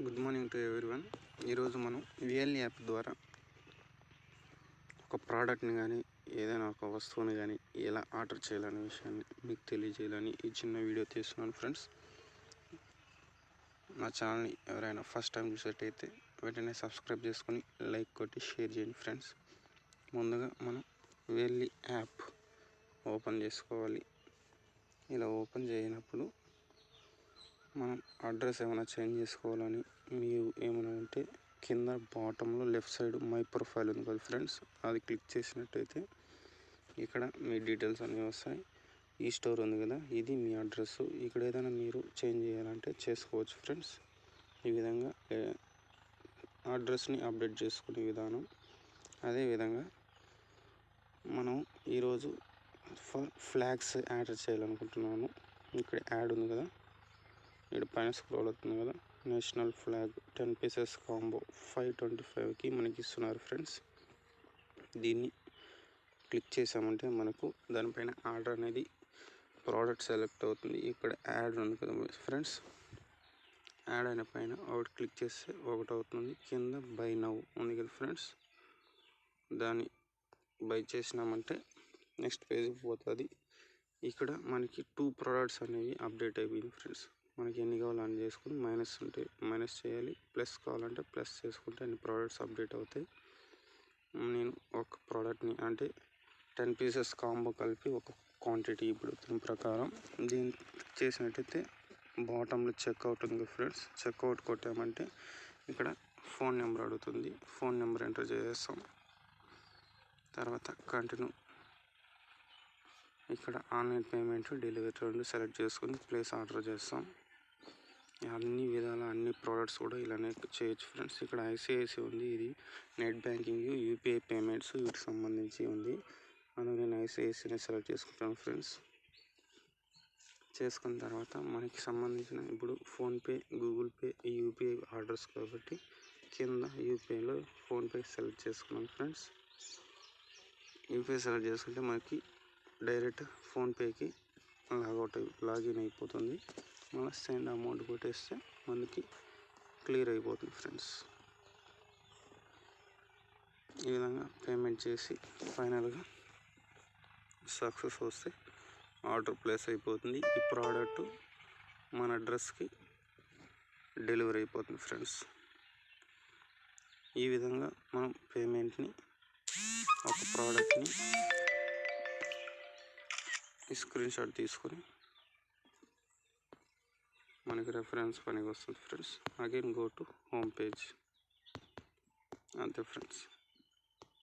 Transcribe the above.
Good morning to everyone. ఈరోజు మనం VL app ద్వారా ఒక ప్రోడక్ట్ని కానీ ఏదైనా ఒక వస్తువుని కానీ ఎలా ఆర్డర్ చేయాలనే విషయాన్ని మీకు తెలియజేయాలని ఈ చిన్న వీడియో తీస్తున్నాను ఫ్రెండ్స్. నా ఛానల్ని ఎవరైనా ఫస్ట్ టైం చూసేటైతే వెంటనే సబ్స్క్రైబ్ చేసుకొని లైక్ కొట్టి షేర్ చేయండి ఫ్రెండ్స్. ముందుగా మనం విఎల్ యాప్ ఓపెన్ చేసుకోవాలి. ఇలా ఓపెన్ చేయనప్పుడు మనం అడ్రస్ ఏమైనా చేంజ్ చేసుకోవాలని మీరు ఏమైనా ఉంటే కింద బాటంలో లెఫ్ట్ సైడ్ మై ప్రొఫైల్ ఉంది కదా ఫ్రెండ్స్, అది క్లిక్ చేసినట్టయితే ఇక్కడ మీ డీటెయిల్స్ అన్నీ వస్తాయి. ఈ స్టోర్ ఉంది కదా, ఇది మీ అడ్రస్. ఇక్కడ ఏదైనా మీరు చేంజ్ చేయాలంటే చేసుకోవచ్చు ఫ్రెండ్స్. ఈ విధంగా అడ్రస్ని అప్డేట్ చేసుకునే విధానం. అదేవిధంగా మనం ఈరోజు ఫ్లాగ్స్ యాడ్ చేయాలనుకుంటున్నాను. ఇక్కడ యాడ్ ఉంది కదా, ఇక్కడ పైన స్క్రోల్ అవుతుంది కదా, నేషనల్ ఫ్లాగ్ 10 పీసెస్ కాంబో 525కి మనకి ఇస్తున్నారు ఫ్రెండ్స్. దీన్ని క్లిక్ చేసామంటే మనకు దానిపైన ఆర్డర్ అనేది ప్రోడక్ట్ సెలెక్ట్ అవుతుంది. ఇక్కడ యాడ్ ఉంది కదా ఫ్రెండ్స్, యాడ్ అయిన పైన ఒకటి క్లిక్ చేస్తే ఒకటి అవుతుంది. కింద బై నౌ ఉంది కదా ఫ్రెండ్స్, దాన్ని బై చేసినామంటే నెక్స్ట్ పేజ్కి పోతుంది. ఇక్కడ మనకి 2 ప్రోడక్ట్స్ అనేవి అప్డేట్ అయిపోయింది ఫ్రెండ్స్. మనకి ఎన్ని కావాలని చేసుకుని మైనస్ ఉంటే మైనస్ చేయాలి, ప్లస్ కావాలంటే ప్లస్ చేసుకుంటే అన్ని ప్రోడక్ట్స్ అప్డేట్ అవుతాయి. నేను ఒక ప్రోడక్ట్ని అంటే 10 పీసెస్ కాంబో కలిపి ఒక క్వాంటిటీ ఇప్పుడు దీని ప్రకారం దీన్ని చేసినట్టయితే బాటంలో చెక్అవుట్ ఉంది ఫ్రెండ్స్. చెక్అవుట్ కొట్టామంటే ఇక్కడ ఫోన్ నెంబర్ అడుగుతుంది. ఫోన్ నెంబర్ ఎంటర్ చేసేస్తాం. తర్వాత కంటిన్యూ. ఇక్కడ ఆన్లైన్ పేమెంట్ డెలివరీ రెండు సెలెక్ట్ చేసుకుని ప్లేస్ ఆర్డర్ చేస్తాం. అన్ని విధాల అన్ని ప్రోడక్ట్స్ కూడా ఇలానే చేయొచ్చు ఫ్రెండ్స్. ఇక్కడ ఐసిఐసి ఉంది, ఇది నెట్ బ్యాంకింగ్ యూపీఐ పేమెంట్స్ వీటికి సంబంధించి ఉంది. అందులో నేను ఐసిఐసిని సెలెక్ట్ చేసుకుంటాను ఫ్రెండ్స్. చేసుకున్న తర్వాత మనకి సంబంధించిన ఇప్పుడు PhonePe, Google pay, UPI orders కాబట్టి కింద యూపీఐలో ఫోన్పే సెలెక్ట్ చేసుకున్నాను ఫ్రెండ్స్. యూపీఐ సెలెక్ట్ చేసుకుంటే మనకి డైరెక్ట్ ఫోన్పేకి లాగిన్ అయిపోతుంది. మళ్ళీ సెండ్ అమౌంట్ కొట్టేస్తే మనకి క్లియర్ అయిపోతుంది ఫ్రెండ్స్. ఈ విధంగా పేమెంట్ చేసి ఫైనల్గా సక్సెస్ వస్తే ఆర్డర్ ప్లేస్ అయిపోతుంది. ఈ ప్రోడక్ట్ మన అడ్రస్కి డెలివరీ అయిపోతుంది ఫ్రెండ్స్. ఈ విధంగా మనం పేమెంట్ని ఒక ప్రోడక్ట్ని స్క్రీన్ షాట్ తీసుకొని మనకి రెఫరెన్స్ పనికి వస్తుంది friends. Again go to home page. అంతే ఫ్రెండ్స్.